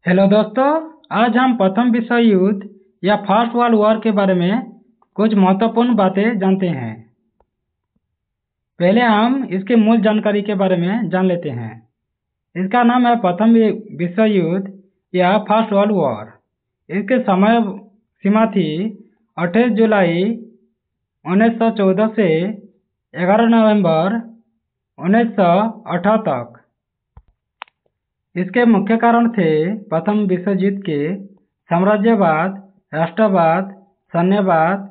Hello दोस्तों, आज हम प्रथम विश्व युद्ध या फर्स्ट वर्ल्ड वॉर के बारे में कुछ महत्वपूर्ण बातें जानते हैं। पहले हम इसकी मूल जानकारी के बारे में जान लेते हैं। इसका नाम है प्रथम विश्व युद्ध या फर्स्ट वर्ल्ड वॉर। इसके समय सीमा थी 28 जुलाई 1914 से 11 नवंबर 1918 तक। इसके मुख्य कारण थे प्रथम विश्व युद्ध के साम्राज्यवाद, राष्ट्रवाद, सैन्यवाद,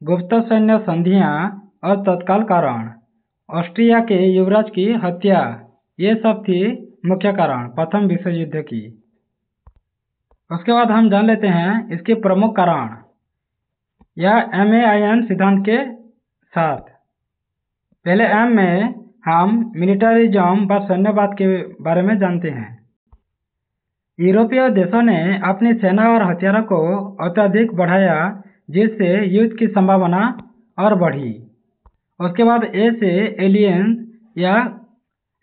गुप्त सैन्य संधियां और तत्काल कारण। ऑस्ट्रिया के युवराज की हत्या, ये सब थी मुख्य कारण प्रथम विश्व युद्ध की। उसके बाद हम जान लेते हैं इसके प्रमुख कारण या MAIN सिद्धांत के साथ। पहले M में हम मिलिटरिज्म व सैन्यवाद के बारे में जानते हैं। यूरोपीय देशों ने अपनी सेना और हथियारों को अत्यधिक बढ़ाया, जिससे युद्ध की संभावना और बढ़ी। उसके बाद ए से एलियंस या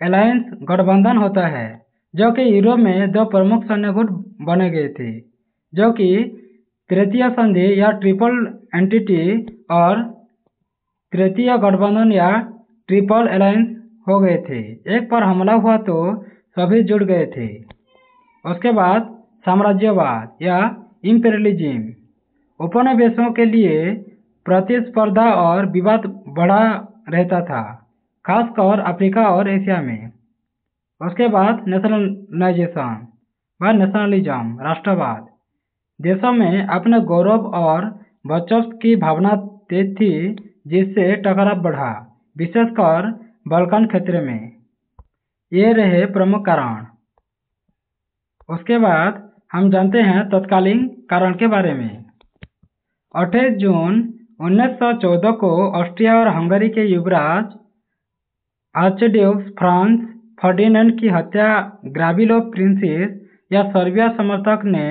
अलायंस गठबंधन होता है, जो कि यूरोप में दो प्रमुख सैन्य गुट बने गए थे, जो कि तृतीय संधि या ट्रिपल एंटिटी और तृतीय गठबंधन या ट्रिपल अलायंस हो गए थे। एक पर हमला हुआ तो सभी जुड़ गए थे। उसके बाद साम्राज्यवाद या इम्पेरियलिज्म उपनिवेशों के लिए प्रतिस्पर्धा और विवाद बढ़ा रहता था, खासकर अफ्रीका और एशिया में। उसके बाद नेशनलाइजेशन व नेशनलिज्म राष्ट्रवाद। देशों में अपने गौरव और वर्चस्व की भावना तेज थी, जिससे टकराव बढ़ा, विशेषकर बाल्कन क्षेत्र में। ये रहे प्रमुख कारण। उसके बाद हम जानते हैं तत्कालीन कारण के बारे में। 28 जून 1914 को ऑस्ट्रिया और हंगरी के युवराज आर्चड्यूक फ्रांज फर्डिनेंड की हत्या ग्राबिलो प्रिंसेस या सर्बिया समर्थक ने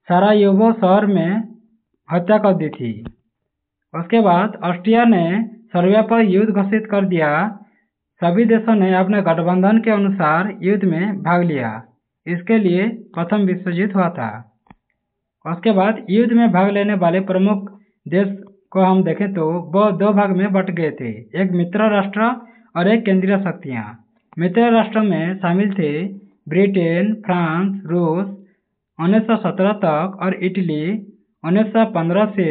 सारायोवो शहर में हत्या कर दी थी। उसके बाद ऑस्ट्रिया ने सर्बिया पर युद्ध घोषित कर दिया। सभी देशों ने अपने गठबंधन के अनुसार युद्ध में भाग लिया। इसके लिए प्रथम विश्व युद्ध हुआ था। उसके बाद युद्ध में भाग लेने वाले प्रमुख देश को हम देखें तो वो दो भाग में बट गए थे, एक मित्र राष्ट्र और एक केंद्रीय शक्तियां। मित्र राष्ट्र में शामिल थे ब्रिटेन, फ्रांस, रूस 1917 तक और इटली 1915 से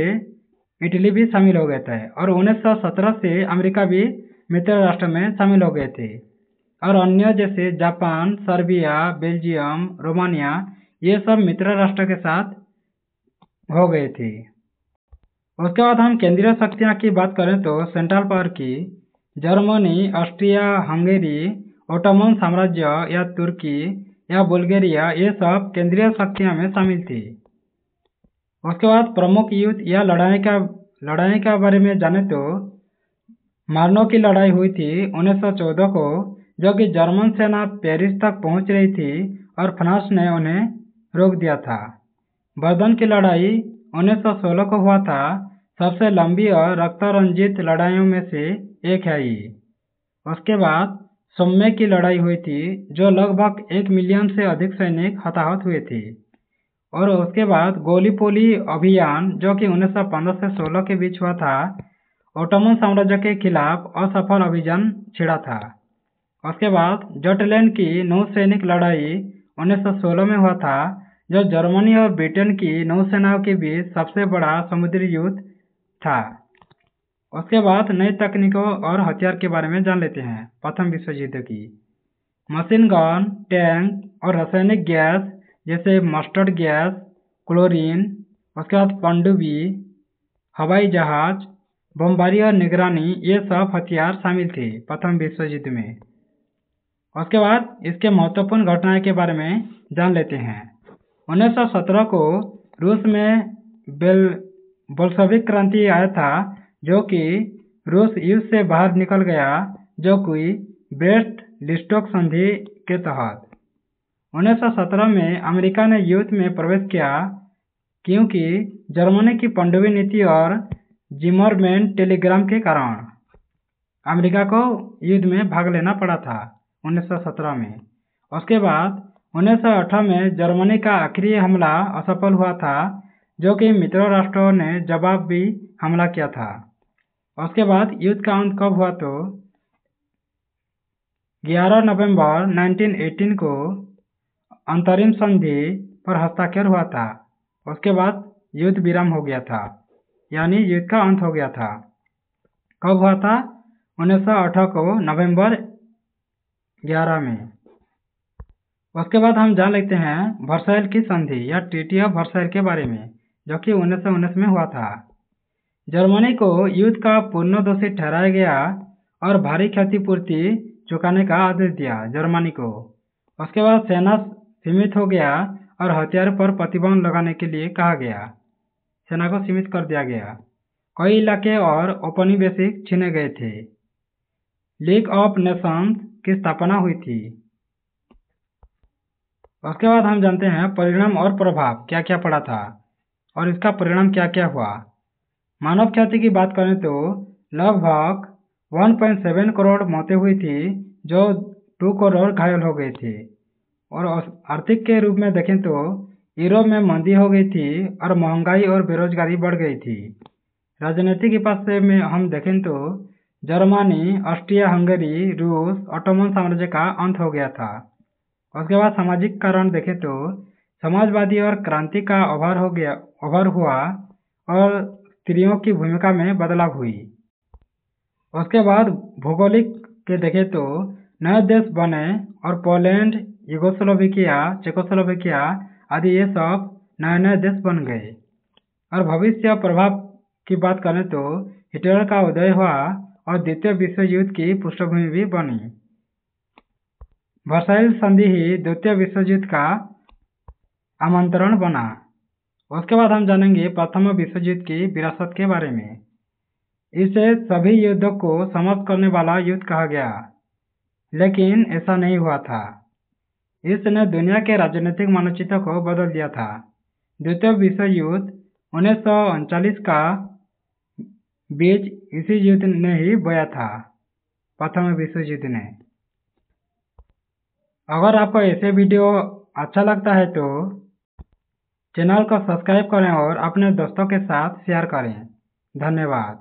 इटली भी शामिल हो गए थे, और 1917 से अमेरिका भी मित्र राष्ट्र में शामिल हो गए थे। और अन्य जैसे जापान, सर्बिया, बेल्जियम, रोमानिया, ये सब मित्र राष्ट्र के साथ हो गए थे। उसके बाद हम केंद्रीय शक्तियां की बात करें तो सेंट्रल पावर की जर्मनी, ऑस्ट्रिया, हंगेरी, ओटोमन साम्राज्य या तुर्की या बुल्गारिया, ये सब केंद्रीय शक्तियां में शामिल थी। उसके बाद प्रमुख युद्ध या लड़ाई के बारे में जाने तो मार्नो की लड़ाई हुई थी 1914 को, जो कि जर्मन सेना पेरिस तक पहुंच रही थी और फ्रांस ने उन्हें रोक दिया था। वर्दन की लड़ाई 1916 को हुआ था, सबसे लंबी और रक्त रंजित लड़ाइयों में से एक है ये। उसके बाद सोम्मे की लड़ाई हुई थी, जो लगभग 1 मिलियन से अधिक सैनिक हताहत हुए थे। और उसके बाद गोलीपोली अभियान, जो कि 1915 से 16 के बीच हुआ था, ओटोमन साम्राज्य के खिलाफ असफल अभियान छिड़ा था। उसके बाद जटलैंड की नौसैनिक लड़ाई 1916 में हुआ था, जो जर्मनी और ब्रिटेन की नौसेनाओं के बीच सबसे बड़ा समुद्री युद्ध था। उसके बाद नई तकनीकों और हथियार के बारे में जान लेते हैं प्रथम विश्व युद्ध की। मशीन गन, टैंक और रासायनिक गैस जैसे मस्टर्ड गैस, क्लोरीन, उसके बाद पनडुब्बी, हवाई जहाज, बमबारी और निगरानी, ये सब हथियार शामिल थे प्रथम विश्व युद्ध में। उसके बाद इसके महत्वपूर्ण घटनाएं के बारे में जान लेते हैं। 1917 को रूस में बोल्शेविक क्रांति आया था, जो कि रूस युद्ध से बाहर निकल गया, जो कि ब्रेस्ट लिस्टोक संधि के तहत। 1917 में अमेरिका ने युद्ध में प्रवेश किया, क्योंकि जर्मनी की पनडुब्बी नीति और जिमरमैन टेलीग्राम के कारण अमेरिका को युद्ध में भाग लेना पड़ा था 1917 में। उसके बाद 1918 में जर्मनी का आखिरी हमला असफल हुआ था, जो कि मित्र राष्ट्रों ने जवाबी हमला किया था। उसके बाद युद्ध का अंत कब हुआ तो 11 नवंबर 1918 को अंतरिम संधि पर हस्ताक्षर हुआ था। उसके बाद युद्ध विराम हो गया था, यानी युद्ध का अंत हो गया था। कब हुआ था? 1918 को नवंबर 11 में। उसके बाद हम जान लेते हैं वर्साइल की संधि या ट्रीटी ऑफ वर्साइल के बारे में, जो कि 1919 में हुआ था। जर्मनी को युद्ध का पूर्ण दोषी ठहराया गया और भारी क्षतिपूर्ति चुकाने का आदेश दिया जर्मनी को। उसके बाद सेना सीमित हो गया और हथियार पर प्रतिबंध लगाने के लिए कहा गया। सेना को सीमित कर दिया गया। कई इलाके और औपनिवेशिक छीने गए थे। लीग ऑफ नेशंस की स्थापना हुई थी। उसके बाद हम जानते हैं परिणाम और प्रभाव क्या क्या पड़ा था और इसका परिणाम क्या क्या हुआ। मानव क्षति की बात करें तो लगभग 1.7 करोड़ मौतें हुई थी, जो 2 करोड़ घायल हो गए थे। और आर्थिक के रूप में देखें तो यूरोप में मंदी हो गई थी और महंगाई और बेरोजगारी बढ़ गई थी। राजनीतिक हिसाब से में हम देखें तो जर्मनी, ऑस्ट्रिया हंगरी, रूस, ऑटोमन साम्राज्य का अंत हो गया था। उसके बाद सामाजिक कारण देखें तो समाजवादी और क्रांति का उभर हुआ और स्त्रियों की भूमिका में बदलाव हुई। उसके बाद भौगोलिक के देखें तो नए देश बने और पोलैंड, यूगोस्लोवाकिया, चेकोस्लोवाकिया आदि ये सब नए नए देश बन गए। और भविष्य प्रभाव की बात करें तो हिटलर का उदय हुआ और द्वितीय विश्व युद्ध की पृष्ठभूमि भी बनी। वर्साइल संधि ही द्वितीय विश्व युद्ध का आमंत्रण बना। उसके बाद हम जानेंगे प्रथम विश्व युद्ध की विरासत के बारे में। इसे सभी युद्धों को समाप्त करने वाला युद्ध कहा गया, लेकिन ऐसा नहीं हुआ था। इसने दुनिया के राजनीतिक मानचित्र को बदल दिया था। द्वितीय विश्व युद्ध 1939 का बीज इसी युद्ध ने ही बोया था, प्रथम विश्व युद्ध ने। अगर आपको ऐसे वीडियो अच्छा लगता है तो चैनल को सब्सक्राइब करें और अपने दोस्तों के साथ शेयर करें। धन्यवाद।